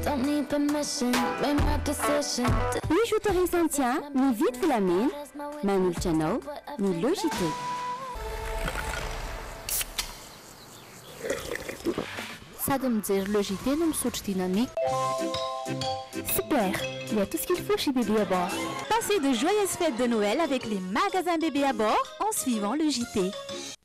Don't need permission, made my decision. Ny autorisation mividy volamena manolotra anao ny logité. Sady mijery logité no misotro dynamique. Super, il y a tout ce qu'il faut chez Bébé à bord. Passez de joyeuses fêtes de Noël avec les magasins Bébé à bord en suivant le JT.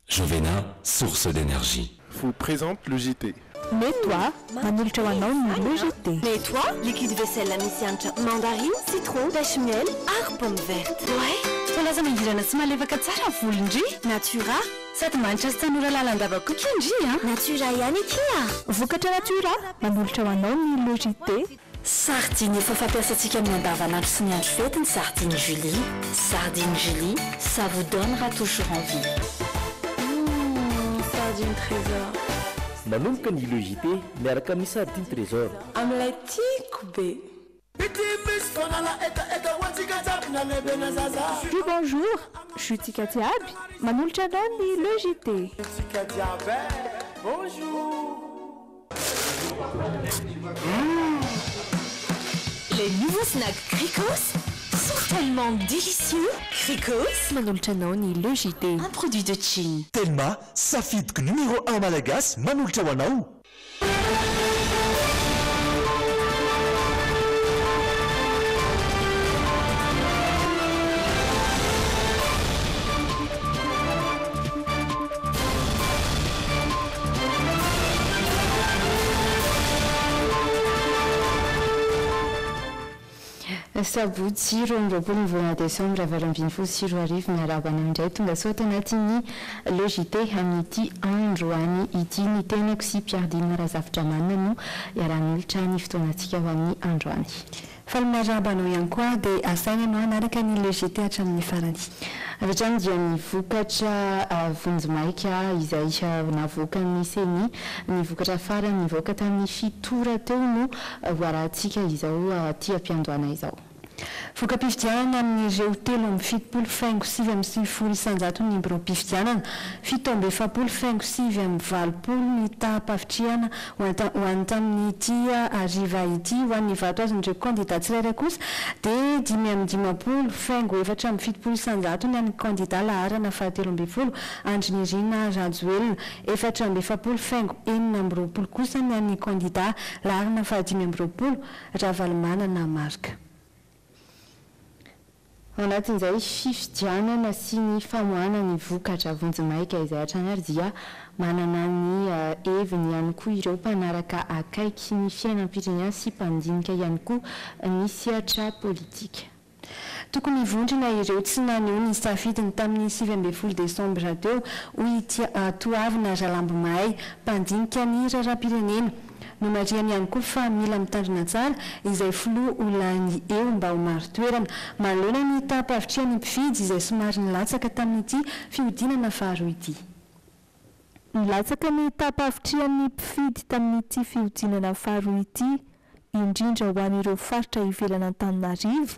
Jovena, source d'énergie. Vous présente le JT. Nettoie, manolotra ho anao ny logité. Nettoie, liquide vaisselle la misy mandarine, citron, pêche miel, ary pomme verte. Ouais, Folaza mangirana tsy malefaka tsara volondry. Natura, Sady manitra sy tanora lalandavako kindry Natura ihany kia. Vokatra Natura, manolotra ho anao ny logité. Sardine efa fampiasantsika amin'ny andavanandro sy ny andro fety ny sardine Julie. Sardine Julie, ça vous donnera toujours envie. Sardine trésor. Manomboka ny logité miaraka amin'ny sardine trésor. Amin'ilay tiako be. Du bonjour, je suis Tika Tiaby, manolotra anao ny logité. Bonjour. Les nouveaux snacks Cricos sont tellement délicieux. Cricos, manolotra anao ny logité. un produit de Chine. Telma, safidiko numéro 1 malagasy manolotra ho anao. Sabotsy 20 Desambra 2024 miarabana indray tonga sao tanatin'ny logité amin'ity andro any ity ny tenako sy mpiadina raha zavatra manana no iaranolotra ny fotoanantsika ho amin'ny andro any. Falmarabanao ihany koa dia asaina anao anaraka ny logité hatramin'ny farany. Hatrany dia ny vokatra vonjimaika izay navoaka ny seny ny vokatra farany nivoaka tamin'ny fitora teo no voarantsika izao tia ampiandoana izao. Voka-pifidianana amin'ireo 3.7 isanjato ny biro-pifidianana, 7.7 ny tapafitriana ho any tamin'ity ariva ity ho an'ny vato azy nireo candidat tsirairay kosa dia 5.7 isanjato ny an'ny candidat laharana fahatelo-ambinifolo Andrinirina Rajoelina, 4.7 kosa ny an'ny candidat laharana fahadimy-ambinifolo Ravalomanana Marika. Anatin'izay fifidianana sy ny famoahana ny vokatra vonjimaika izay hatrany ary dia manana ny heviny ihany koa ireo mpanaraka akaiky ny fiainam-pirenena sy mpandinika ihany koa ny sehatra politika. Tokony hivondrona ireo tsy naneho ny safidiny tamin'ny 7 Desambra teo hoy toavina Ralambomahay mpandinika ny raharaham-pirenena. No mariany ihany koa fa mila mitandrina tsara izay filoha olany eo mba ho maro toerana manoloana ny tapavitrian'ny mpifidy izay somary nilatsaka tamin'ity fihodinana faharoa ity. Nilatsaka ny tapavitrian'ny mpifidy tamin'ity fihodinana faharoa ity indrindra ho an'ireo faritra ivelana Antananarivo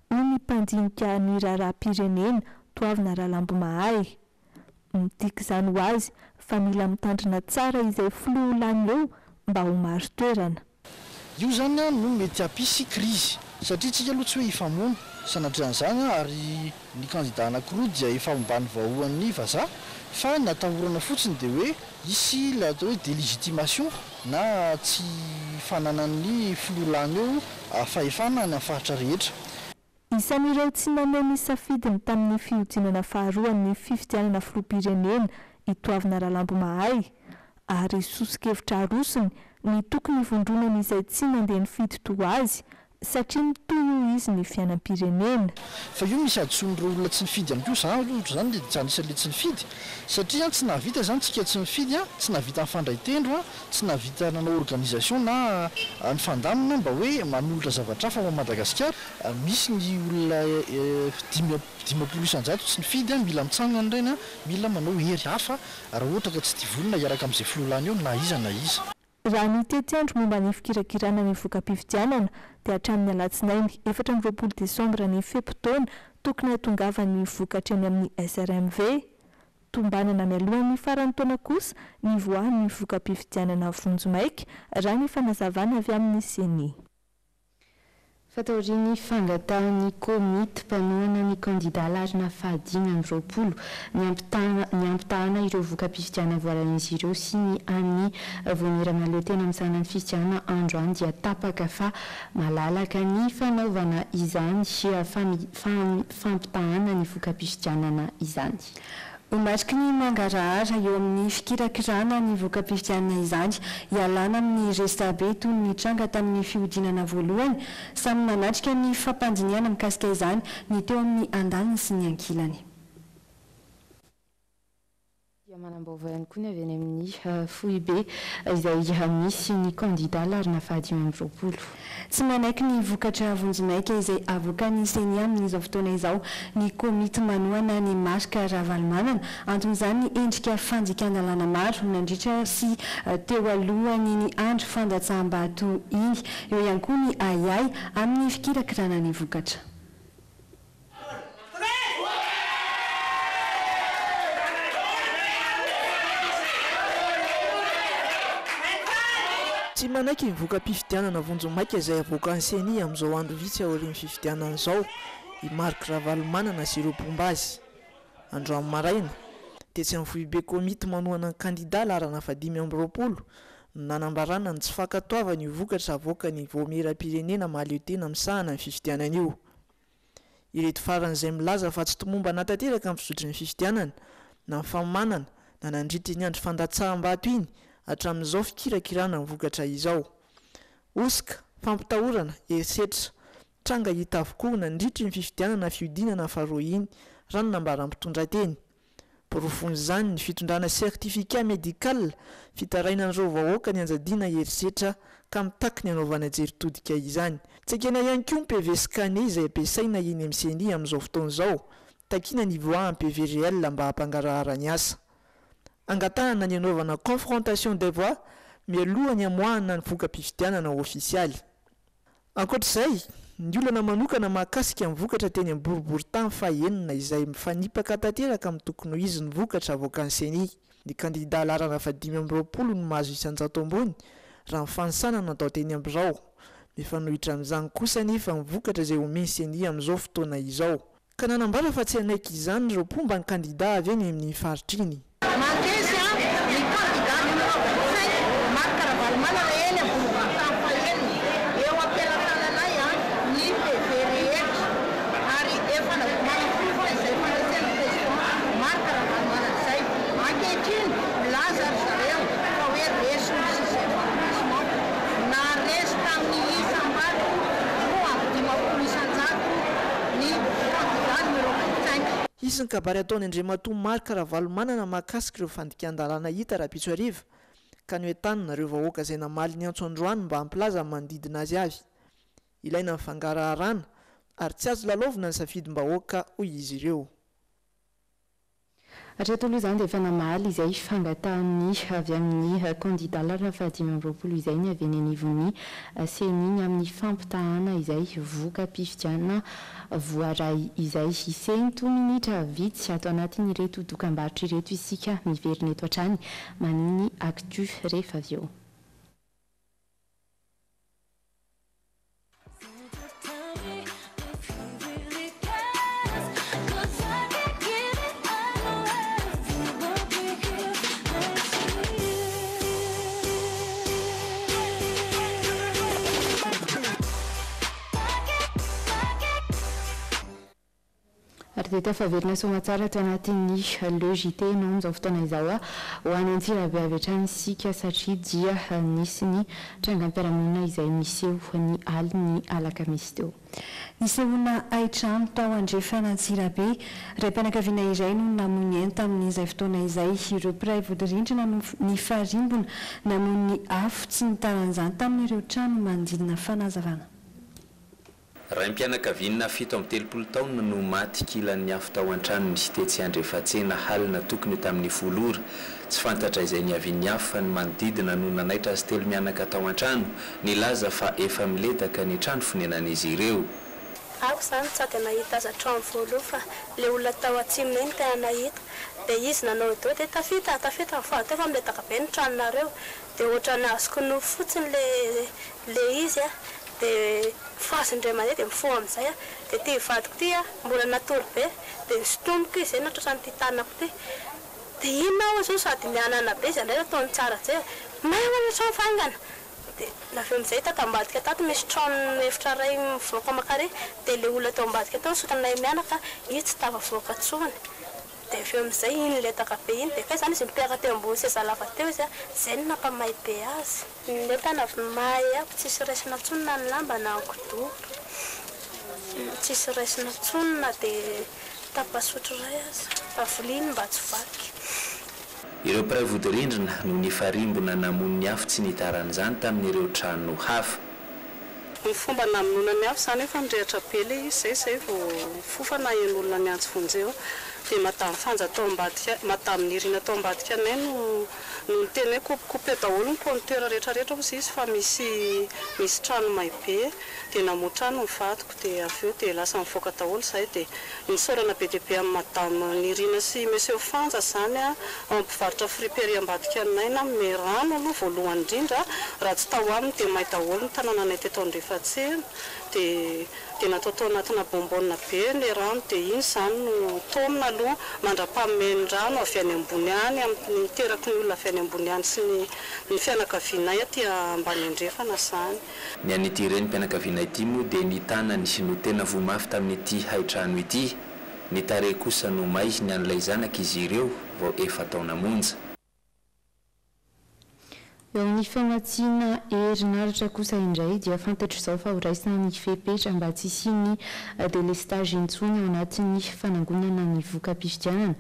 hoy ny mpandinika ny raharaham-pirenena toavina Ralambomahay. Mitika izany ho azy fa mila mitandrina tsara izay filoha olany eo mba ho maro toerana. Io zany no mety hampisy krizy satria tsika aloha tsy hoe hifamoana sanatran'izany ary ny candidat anankiroa dia efa ombany vahoan'ny vazaha fa natahorana fotsiny dia hoe isy la atao hoe délégitimation na tsy fananan'ny filohalany eo fahefana ny faritra rehetra. Isan'ireo tsy naneho ny safidiny tamin'ny fihodinana faharoan'ny fifidianana filoham-pirenena itoavina Ralambomahay ary sosikevitra arosony ny tokony vondronana izay tsy nandeha nifidy toa azy satria mitohy izy ny fiainam-pirenena. Fa io misy adson'ireo olona tsy nifidy ihany koa zany dia anisan'ilay tsy nifidy satria tsy nahavita zany tsika tsy nifidy tsy nahavita mifandray tendro tsy nahavita nanao organisation na nifandamina mba hoe manolotra zavatra hafa ao Madagasikara. Misy ny olona 10 isanjato tsy nifidy mila mitsangana ireny mila manao hery hafa raha ohatra ka tsy divolona hiaraka amin'izay filohalany eo na iza na iza. Raha ny tetiandro momba ny fikirakirana ny voka-pifidianana dia hatramin'ny alatsinainy 20 Desambra ny fepitaona tokony hatongava ny vokatra any amin'ny SRMV tombanana mialohan'ny faran'ny taona kosa ny voany voka-pifidianana vonjomaika raha ny fanazavana avy amin'ny CENI. Fataoriany fangatahany komity mpanoana ny kandida larina fahadimy amby roapolo ny ampitahana ireo voka-pifidiana voalan'izy ireo sy ny any voanirana leo tena misanany fifidiana androany dia tapaka fa malalaka ny fanaovana izany fampitahana ny voka-pifidianana izany. Omatriky ny mangarahara eo amin'ny fikirakirana ny voka-pifidianana izany ialana amin'ny restabe toy ny tranga tamin'ny fihodinana voalohany samy manatrika ny fampandiniana mikasika izany ny teo amin'ny andaniny sy ny ankilany. Manambova ihany koa ny avy any amin'ny foibe izay misy ny kandida larina fahadimy amby roapolo. Tsy manaiky ny vokatra vonjomaika izay avoakan'ny CENI amin'izao fotoana izao ny komity manoana ny marika ravalomanana anton'izany ny endrika fanjikan-dalàna maro nandritra sy teo alohany ny andro fandatsaham-bato iny eo ihany koa ny ayay amin'ny fikirakirana ny vokatra. Tsy manaiky ny voka-pifidianana vonjomaika izay avoakan'ny CENI amin'izao andro vitsy aorian'ny fifidianana izao i Marc Ravalomanana sy ireo mpombazy. Androany maraina dia tsy amin'ny foibe komity manoana ny kandida larana fahadimy amby roapolo nanambarana ny tsy fankatoavana io vokatra avoakany voamiram-pirenena mahaleo tena misahana ny fifidianana io. Ireto faran'izay milaza fa tsy tomomba natanteraka amin'ny fisotry ny fifidianana na ny famanana na nandritra ny andro fandatsaham-bato iny hatramin'izao fikirakirana ny vokatra izao. Osika, fampitahorana, herisetra, tranga hita avokoa nandritra ny fifidianana fihodinana faharoa iny raha ny nambaram-pitondra teny. Porofony izany ny fitondrana sertifika medikal fitarainan'ireo vahoaka ny anjadiana herisetra ka mitaky ny anaovana jeritodika izany. Tsaikena ihany koa ny PV scanner izay ampiasaina eny amin'ny CENI amin'izao fotoana izao, takiana ny voahan'ny PV réel mba hampangarahara ny asa. Angatahana ny anaovana confrontation des voix mialohany amoahana ny voka-pifidianana ofisialy. Ankoatr'izay, ny olana manokana mahakasika ny vokatra teny amin'ny boriboritany fahaenina izay mifanipaka tanteraka amin'ny tokony ho izy ny vokatra avoakan'ny CENI. Ny kandida larana fahadimy amby roapolo no mahazo isan-jato ambony raha ny fanisana natao teny amin'izao. Mifanohitra amin'izany kosa nefa ny vokatra izay omeny CENI amin'izao fotoana izao. Ka nanambara fa tsy hanaiky izany ireo mpomba ny kandida avy eny amin'ny faritriny. Izy ny kabary ataony Andriamatoa Marc Ravalomanana mahakasika ireo fandikan-dalàna hita raha-pitso hariva ka noentanina ireo vahoaka izay namaly ny antso androany mba hampilaza ny manodidina azy avy. Ilaina ny fangaraharana ary tsy azo lalaovina ny safidim-bahoaka hoy izy ireo. Hatreto aloha izany dia efa namaly izay fangatahany avy amin'ny kandida larina fahadimy amby roapolo izay ny avy eny anivon'ny CENI amin'ny fampitahana izay voka-pifidianana voaray izay iseny 2 minitra vitsy ato anatin'ireto dokam-barotra ireto isika miverina eto hatrany maniny actu rehefa avy eo. Arteta faverina somatsara ato anatin'ny le JT no amin'izao fotoana izao ho any Antsirabe avy hatrany isika satria dia nisy ny trangam-piarahamonina izay miseho ny aliny alakamisy teo. Nisehona aitrano tao andrefana Antsirabe raim-pianakaviana iray no namony enta amin'izay fotoana izay ireo mpiray vodirindrina ny farimbona namoy ny afo tsy nitaran'izany tamin'ireo trano manodidina fanazavana. Raim-pianakaviana 7 amby 30 taona no maty kilan'ny afo tao an-trano ny site tsy andrefatsena halina tokony tamin'ny volora. Tsy fantatra izay ny avian'ny afo fa ny manodidina no nanaitra azy telo mianaka tao an-trano nilaza fa efa miletaka ny trano fonenan'izy ireo. Ako zany tsy ady nahita aza trano voaloha fa le olona tao atsimona iny tena nahita dia izy nanao teo dia tafita mivoa teo fa miletaka be ny tranonareo dia ohatrany azoko no fotsiny le izy a dia fasindray mandeha dia mifoha amin'izay a dia ty vadiko ty a mbola natory be dia nisotomoko izy zay natrotran'ity tanako ty dia inona ao zao sady mianana be izy andray ataony tsara zay mahoana trano faingana dia naveo amin'izay tatambadika tato misy trano efitra ray mivoaka makare dia le olona tao ambadika tao sotanay mianaka izy tsy tavavoaka tsony dia aveo amin'izay iny letaka be iny dia kay zany izy mipeaka teo ambony sezalava teo izy a zay ny nampamay be azy letana may ako tsisy raisina tsonina ny lamba na ankodoro tsisy raisina tsonina dia tapasotro ray azy tavoliny mba tsy vaky ireo mpiray vody-rindrina no nifarimbona namon'ny afo tsy nitaran'izany tamin'ireo trano hafa ny fomba namonona ny afo zany efa mirehatra be le izy zay vao fofana en'olona ny antsy vonjeo dia matamy fanja tao ambadika matamy nirina tao ambadika anay no niteny hoe coupe daholo ny conducteur rehetrarehetra ozy izy fa misy trano may be dia namotrano ny vadiko dia aveo dia lasa mivoaka daholo zay dia nisaorana be dia be amin'ny madame nirina sy monsieur fanja zany a ampivarotra fripery ambadika anay na me rano aloha voalohany indrindra raha tsy tao aminy dia may daholo ny tanàna anay teto Andrefatsena dia natao tao anatina bonbonina be ny rano dia iny zany no tomina aloha mandra-pahameny rano avy any ambony any amin'ny teraky ny olona avy any ambony any sy ny fianakavianay aty ambany andrefana zany ny an'ity ireny mpianakaviana ity moa dia nitana nisy no tena vomafy tamin'ity haitrano ity ny tare kosa no may ny an'ilay zanaka izy ireo vao efa taona monja eo amin'ny famatsiana herinaratra kosa indray dia fantatro izao fa ho raisina ny fepetra mba tsy isiany delestage intsony ao anatin'ny fanangonana ny voka-pifidianana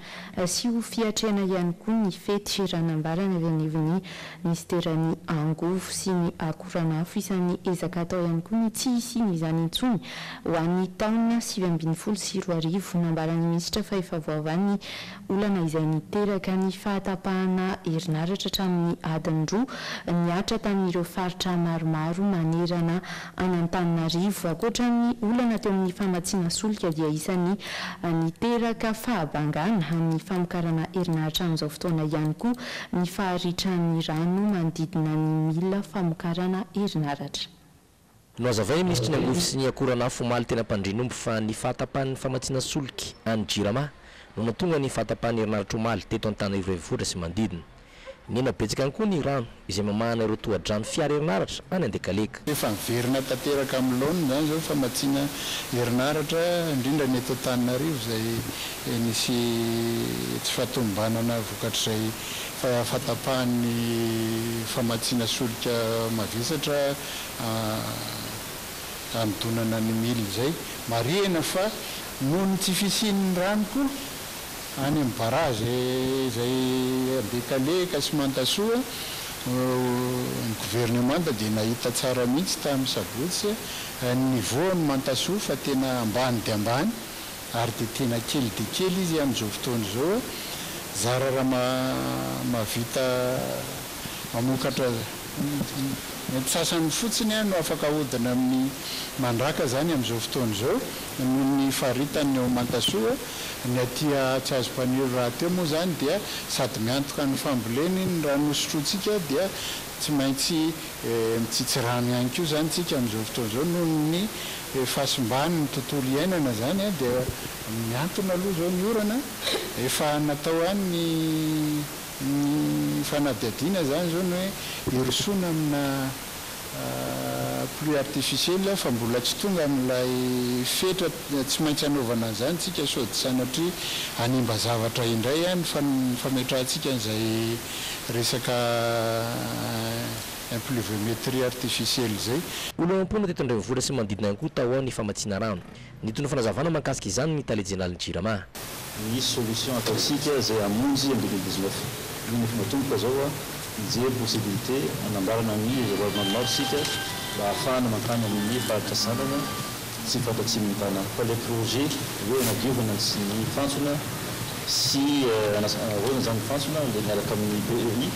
sy ho fiatrena ihany koa ny fety ranambarana avy anivon'ny ministerany angovo sy ny akoranafo isan'ny ezaka atao ihany koa ny tsy isiany izany intsony ho an'ny taona 2024 nambaran'ny minisitra fa efa voavan'ny olana izay niteraka ny fahatapahana herinaratra hatramin'ny adiny roa niatra tamin'ireo faritra maromaro manerana Antananarivo ankoatran'ny olana teo amin'ny famatsiana solika dia isan'ny niteraka fahabangana amin'ny famokarana herinaratra amin'izao fotoana ihany koa ny faharitran'ny rano manodidina ny mila famokarana herinaratra. No azavay ministry ny angovo sy ny akoranafo omaly tena mpandrinombo fa ny fahatapahan'ny famatsiana solika any Jirama no natonga ny fahatapahan'ny herinaratra omaly teto Antananarivo renivohitra sy manodidina. Nina betsaka ihany koa ny rano izay mamahana ireo tohadrano fiara herinaratra any Andekaleka. Efa miverina tanteraka amin'ny laoniny zany zao famatsiana herinaratra indrindra ny eto Antananarivo izay nisy tsy fahatombanana vokatrizay fahatapahan'ny famatsiana solika mavesatra anodonana ny mily izay marihana fa noho ny tsy fisian'ny rano koa any amin'ny barazy izay Andekaleka sy Mantasoa ny gouvernemanta dia nahita tsara mihitsy tamin'ny sabotsy ny niveau ny Mantasoa fa tena ambany dia ambany ary dia tena kely dia kely izy amin'izao fotoana izao zara raha mavita mamokatra mety sasany fotsiny no afaka ahodina amin'ny mandraka zany amin'izao fotoana izao noho ny faharitany ao Mantasoa ny atia tsy azo mpaniry raha teo moa zany dia sady miantoka ny famboleny ny rano sotrotsika dia tsy maintsy mitsitsy rano ihany koa zany tsika amin'izao fotoana izao noho ny fahasimbany ny tontolo iainana zany dia miantona aloha zao ny orana efa natao any ny fanadiadiana zany zao ny hoe irosoana amina pluie artificielle fa mbola tsy tonga amin'ilay fetra tsy maintsy anaovana an'izany tsika sody sanatria hanimba zavatra indray ny fametrahantsika an'izay resaka pluviométrie artificielle zay. Olona mampona teto Andrenivohitra sy manodidina ihany koa tao ao ny famatsiana rano. Nitondra fanazavana mahakasika izany ny tale jenerali Jirama. Misy solution ataontsika izay hamonjy amin'ny 2019 ny matomboka zao a mijery possibilité anambarana ny zava maromaro sika mba ahafahana mankany amin'ny faritra sandana sy fantatsimin'ny tanàna fa le projet hoe anadiovana sy ny fantsona sy ahoana zany fantsona le miaraka amin'ny BEI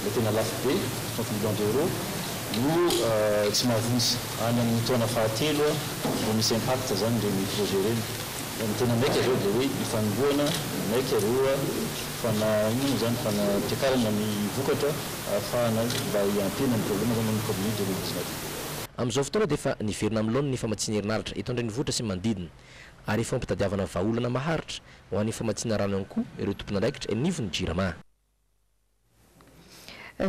le tena lafo be 30 millions d'euros no tsy mahavonjy any amin'ny taona fahatelo no misy impact zany le projet reny ny tena maika zao dia hoe ifanomboana maika roa fana ino zany fana tiakarana ny vokatra ahafahana mba hiampena ny problème zany amin'ny commune de 2019 amin'izao fotoana dia efa niverina amin'loany ny famatsiana herinaratra eto indray ny vohitra sy manodidina ary efa ampitadiavana vahaolana maharitra ho an'ny famatsiana rano ihany koa ireo tompona andraikitra anivony jirama.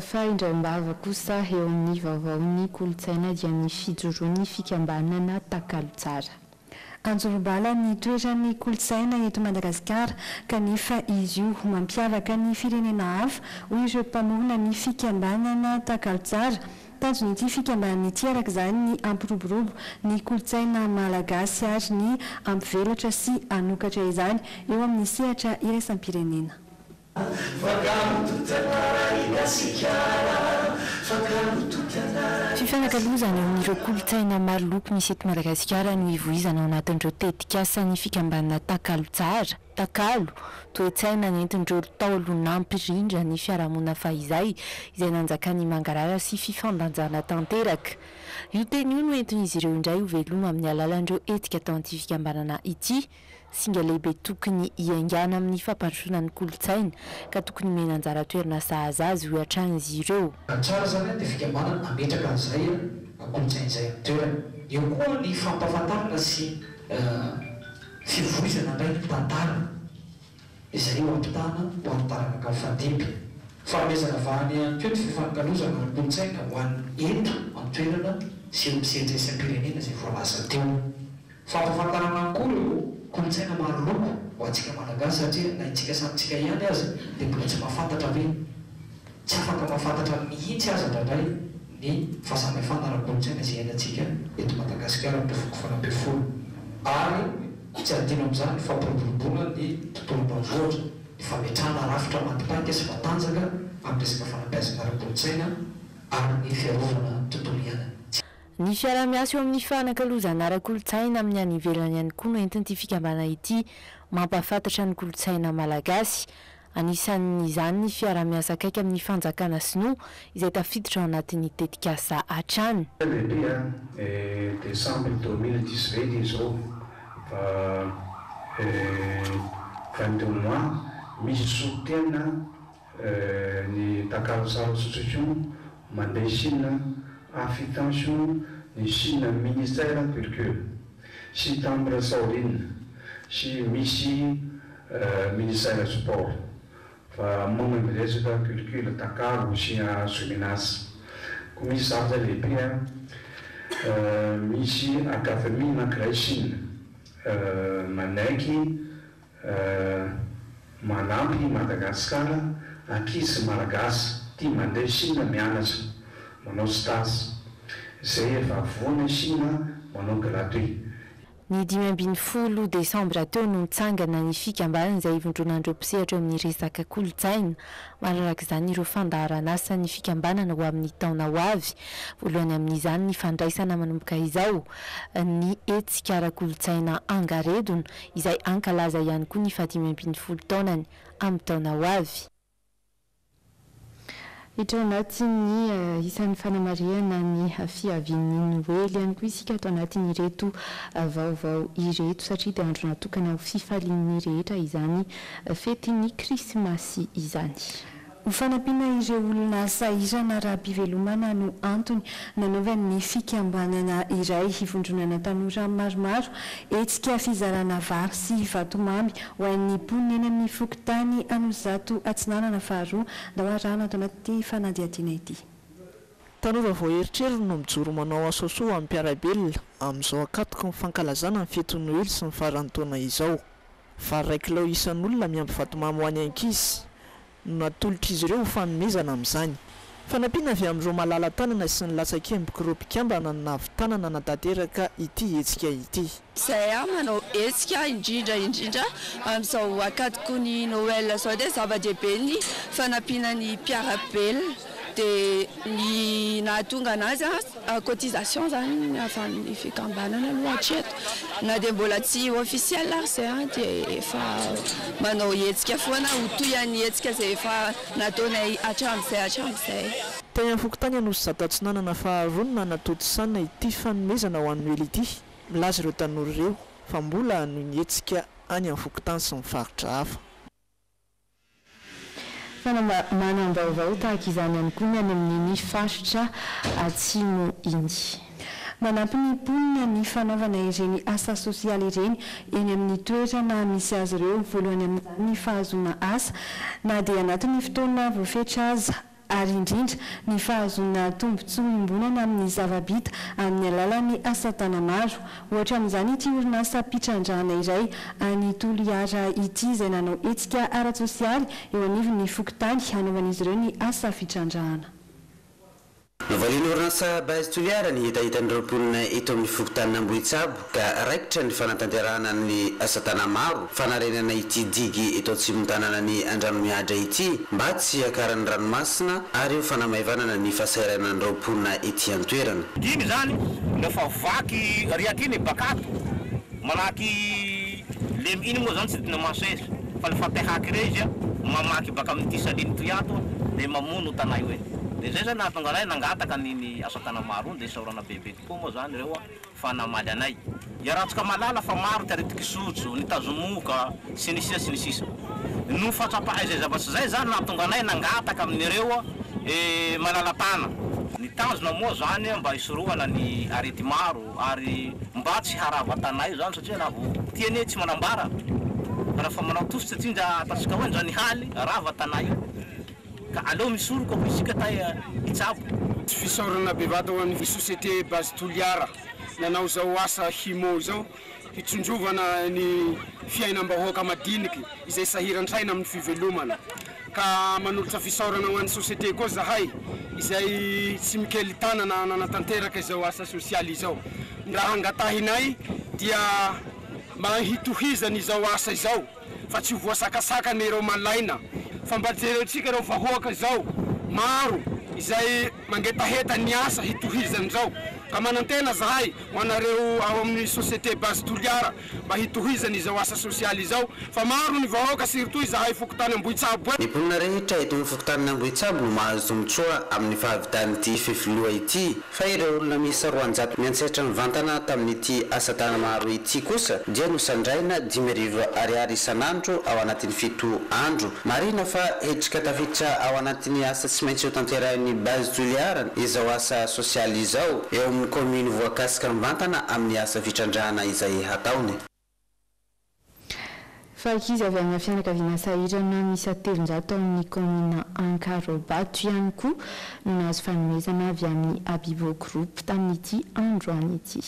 Fa indray-mbava kosa eo amin'ny vaovaon'ny kolontsaina dia ny fijoroan'ny fikambanana takalo tsara. Anjorobala ny toeran'ny kolontsaina eto Madagasikara kanefa izy io mampiavaka ny firenena hafa hoy ireo mpanorona ny fikambanana takalo tsara. Tanjon'ity fikambanana ity arak'izany ny ampiroborobo ny kolontsaina malagasy ary ny ampivelatra sy anokatra izany eo amin'ny sehatra iraisam-pirenena. Fifanakalozana eo amin'ireo kolontsaina maro loko misy eto Madagasikara no ivoizana ao anatin'ireo tetikasa ny fikambanana takalo tsara. Takalo toe-tsaina nentin'ireo taolo nampirindra ny fiarahamonina fahizay izay nanjakany mangarara sy fifandanjana tanteraka. Io teny io no entin'izy ireo indray ho veloma amin'ny alalan'ireo etika tao an'ity fikambanana ity. Singa lehibe tokony hiaingana amin'ny fampandrosoana ny kolontsaina ka tokony mena anjara toerana sahaza azy ho hatrany izy ireo. Tsara zany dia fikambanana ametraka an'izay kolontsaina izay toerana. Eo koa ny fampahafantarana sy fivoizana indray ny tantara izay eo ampitana ho an'ny taranaka fandimby. Fahamezana vahany ihany koa ny fifankalozana ny kolontsaina ho an'ny eto amin'ny toerana sy eo amin'ny sehatra isam-pirenena izay voalaza teo. Fampahafantarana koa ireo kolontsaina maro loko ho antsika malagasy satria na itsika samitsika ihany azy dia mbola tsy mahafantatra hoe tsy afaka mahafantatra mihitsy azy indray ny fahasamihafana ara-kolontsaina izay hainantsika eto Madagasikara amin'ny foko fanambefolo. Ary tsy adino amin'izany fampiroboroboana ny tontolo-baovatra ny fametrahana rafitra mantipaika sy matanjaka amin'ny resaka fanampiasana ara-kolontsaina ary ny fiarovana tontolo iainana. Ny fiara-miasa eo amin'ny fanakalozana ara-kolontsaina amin'ny any ivelany ihany koa no entin'ity fikambanana ity mampahafantatra ny kolontsaina malagasy. Anisan'izany ny fiara-miasa akaiky amin'ny fanjakana sinoa izay tafiditra ao anatin'ny tetikasa hatrany. Décembre 2018 izao fin de mois misy sotena ny takalo tsara association mandeha Chine invitation ny Chine ministère culture sy Tambre Saoline sy misy ministère sport fa mommy resaka culture takalo sy Sominas koa misy zavatra lehibe misy académie anankiray Chine manaiky manampy Madagasikara ankizy malagasy tia mandeha Chine mianatra manao stage izay efa voana Chine manao gratuit. Ny 15 Desambra teo no nitsangana ny fikambanana izay ivondronandreo mpisehatra amin'ny resaka kolontsaina. Manaraka izany ireo fandaharana asa ny fikambanana ho amin'ny taona ho avy. Voalohany amin'izany ny fandraisana manomboka izao ny hetsika ara-kolontsaina angaredona izay ankalaza ihany koa ny 15 taonany amin'ny taona ho avy. Ito anatin'ny isan'ny fanamariana ny fiavian'ny Noely ihany koa isika ato anatin'ireto vaovao ireto satria dia andro natokana ho fifalian'ny rehetra izany fetin'ny krismasy izany. Ho fanampiana ireo olona sahirana raha-pivelomana no antony nanaovan'ny fikambanana iray hivondronana tanora maromaro hetsika fizarana vary sy vatomamy ho an'ny mponina amin'ny fokontany Anozato Atsinanana faharoa Dawarana ato anaty fanadihadiana ity. Tanora vao eritreriny no mijoro manao asoasoa amin'ny mpiarabelona amin'izao akatoka ny fankalazana ny fety Noely sy ny faran'ny taona izao. Vary 2 kilao isan'olona miampy vatomamy ho an'ny ankizy no natolotra izy ireo ho fanomezana amin'izany. Fanampiana avy amin'ireo malala tanana sy ny latsakemboka ireo mpikambana ny navitanana natanteraka ity hetsika ity. Izay manao hetsika indrindra amin'izao akatoko ny Noël zao dia zava-dehibe ny fanampiana ny mpiarabelona dia ny nahatonga anazy cotisation zany avy amin'ny fikambanana aloha hatreto na dia mbola tsy officiel izay dia efa manao hetsika foana ho toy an'ny hetsika izay efa nataonay hatramin'izay. Teny amin'ny fokontany Anozato Atsinanana faharoa natody sanina ity fanomezana ho an'ny Noely ity. Milaza ireo tanora ireo fa mbola noho ny hetsika any amin'ny fokontany sy ny faritra hafa. manam-baovao tahaka izany ihany koa ny any amin'ny faritra atsimo iny. Manampy ny mponina ny fanaovana ireny asa sosialy ireny eny amin'ny toerana misy azy ireo, voalohany amin'izany ny fahazona asa na dia anatin'ny fotoana voafetra aza, ary indrindra ny fahazona tombontsoa-mbonana amin'ny zavabita amin'ny alalan'ny asa tanamaro. Ohatra amin'izany ity orinasa mpitrandrahana iray any Toliara ity izay nanao hetsika ara-tsosialy eo anivon'ny Fokotany hanaovan'izy ireo ny asa fitrandrahana. Novalina orinasa base Toliara ny hitahitan'ireo mponina eto amin'ny Fokotany Ambohitsabo ka raikitra ny fanatanterahana ny asa tanamaro fanarenana ity digy eto atsimontanana ny Andranomihadra ity mba tsy hakaran'ny ranomasina ary eo fanamaivana ny fahasahiranan'ireo mponina ety an-toerana. Digy zany rehefa vaky riaky iny bakato manaky lemy iny moa zany tsy dina masoeza fa lefa tehaky rey izy mamaky baka amin'ity saliny toyato dia mamono tanay hoe. Dia zay zany nahatonga anay nangataka niny asa tanamaro iny dia saorana bebe tokoa moa zany ireo fanamaly anay. Iarahantsika malala fa maro tiaretiky sotso, ny tazomoka sy ny sisa sy ny sisa. No fahatsapahai zay zavatsy zay zany nahatonga anay nangataka amin'ireo malalatana. Ny tanjona moa zany mba hisorohana ny arety maro ary mba tsy harava tanay zany satria na vo tiany tsy manambara. Raha manao tosi tsatsinja atatsika hoe zany haly rava tanay io. Ka aleo misoroko ho isika tay itsabo. Fisaorana bevata ho amin'ny société base Toliara nanao zao asa himo zao hitsonjovana ny fiainam-bahoaka madiniky izay sahiran-tsaina amin'ny fivelomana. Ka manolotra fisaorana ho an'ny société koa zahay izay tsy mikely tanana nanatanteraka izao asa sosialy izao. Raha angatahinay dia mahitohizany izao asa izao fa tsy voasakasakany ireo malaina fa mba jerentsika ireo vahoaka izao maro izay mangetaheta ny asa hitohizany zao. Ka manantena zahay ho anareo ao amin'ny société base Toliara mba hitohizany izao asa sosialy izao fa maro ny vahoaka surtout zahay Fokotany Ambohitsabo. Ny mponina rehetra eto amin'ny Fokotany Ambohitsabo no mahazo tombotsoa amin'ny fahavitan'ity fifiloha ity fa ireo olona miisa 400 miantsehatra mivantana tamin'ity asa tanamaro ity kosa dia nosandraina 10,000 ariary isan'andro ao anatin'ny 7 andro. Marina fa hetrika tafiditra ao anatin'ny asa tsy maintsy tanterahan'ny base Toliara izao asa sosialy izao eo amin'ny commune voakasika mivantana amin'ny asa fitrandrahana izay hataony. Fa ankizy avy amin'ny fianakaviana sahirana misy 700 amin'ny commune Ankarobato ihany koa no nahazo fanomezana avy amin'ny Abibo Group tamin'ity androany ity.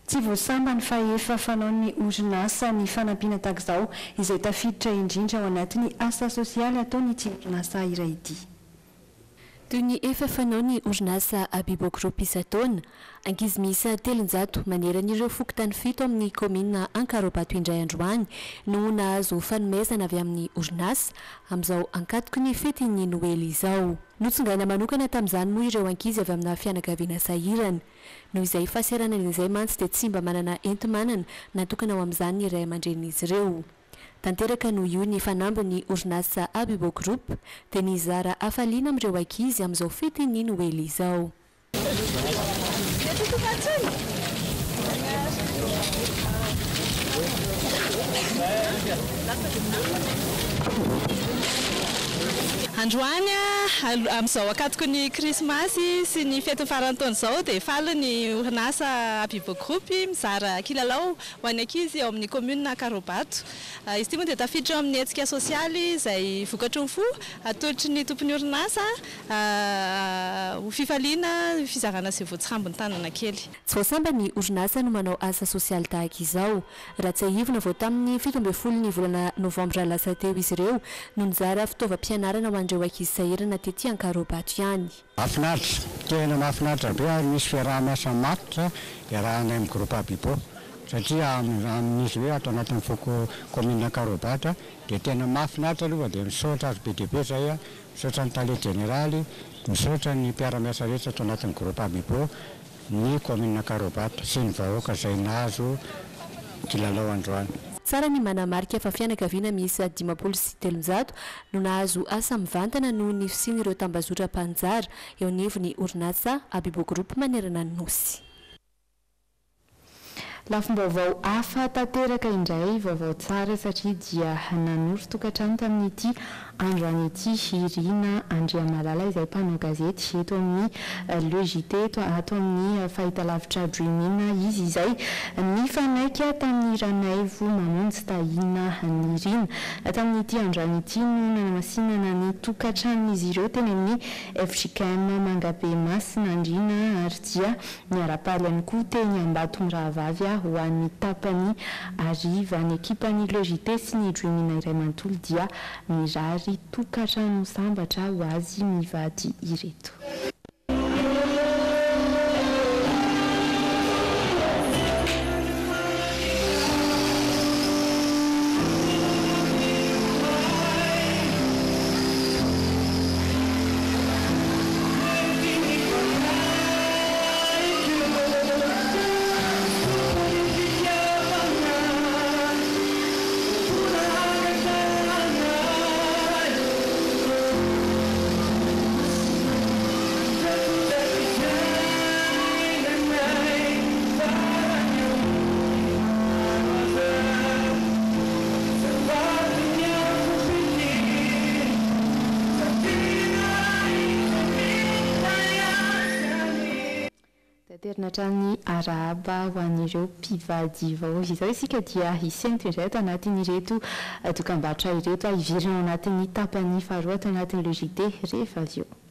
Tsy voasambany fa efa fanaon'ny orinasa ny fanampiana tahaka izao izay tafiditra indrindra ao anatin'ny asa sosialy ataon'ity orinasa iray ity. Toy ny efa fanao ny orinasa Abibo Group isan-taona, ankizy miisa 300 maneran'ireo Fokotany 7 amin'ny commune Ankarobato indray androany no nahazo fanomezana avy amin'ny orinasa amin'izao ankatoko ny fetin'ny Noely izao. Notsongaina manokana tamin'izany moa ireo ankizy avy amina fianakaviana sahirana. Noho izay fahasahiranana izay mantsy dia tsy mba manana enti-manana natokana ao amin'izany ny iray aman-drenin'izy ireo. Tanteraka no io ny fanambiny orinasa Abibo Group dia nizara afaliana amin'ireo ankizy amin'izao fetin'ny Noely izao. Androany amin'izao ankatoko ny krismasy sy ny fety farantaona izao dia faly ny orinasa Abibo Group mizara kilalao ho an'ny ankizy ao amin'ny commune Ankarobato. Izy ity moa dia tafiditra amin'ny hetsika sosialy izay vokatry ny fo atolotry ny tompon'ny orinasa ho fifaliana fizarana sy voatsirambony tanana kely. Tsy voasamba ny orinasa no manao asa sosialy tahaka izao. Ratsahivona vao tamin'ny 17 volana novambra lasa teo izy ireo no nizara fitaovam-pianarana ho an'ireo ankizy sahirana tetỳ Ankarobato ihany. Mahafinaritra, tena mahafinaritra be ary misy fiaraha-miasa matotra iarahanay amin'ny groupe Abibo satria amin'izy hoe ato anatin'ny foko commune Ankarobato dia tena mahafinaritra aloha dia misaotra azy be dia be zay misaotra ny tale généraly, misaotra ny mpiara-miasa rehetra ato anatin'ny groupe Abibo ny commune Ankarobato sy ny vahoaka izay nahazo kilalao androany. Tsara ny manamarika fa fianakaviana miisa 500 no nahazo asa mivantana noho ny fisian'ireo tambazotra mpanjara eo anivon'ny orinasa Abibo Group manerana ny nosy. Lafim-baovao hafa tanteraka indray vaovao tsara satria dia nanoro tokantrano tamin'ity androany ity Irina Andriamalala izay mpanao gazety eto amin'ny Le JT ato amin'ny fahitalavitra Dreamina izy izay nifanaika tamin'ny Ranaivo mamonjy tahina ny Irina tamin'ity androany ity no nanamasinana ny tokantranon'izy ireo teny amin'ny FJKM Mangabe Masina Andrina ary dia niara-paly ihany koa teny Ambatondrahavavy ho an'ny tapany ariva ny ekipany Le JT sy ny Dreamina iray manontolo dia mirary tokantrano sambatra ho azy mivady ireto. Ternatrany araba ho an'ireo mpivady vaovao izao isika dia hisentry indray ato anatin'ireto dokam-barotra ireto ivirina ao anatin'ny tapany faharoa ato anatin'ny Le JT rehefa avy eo.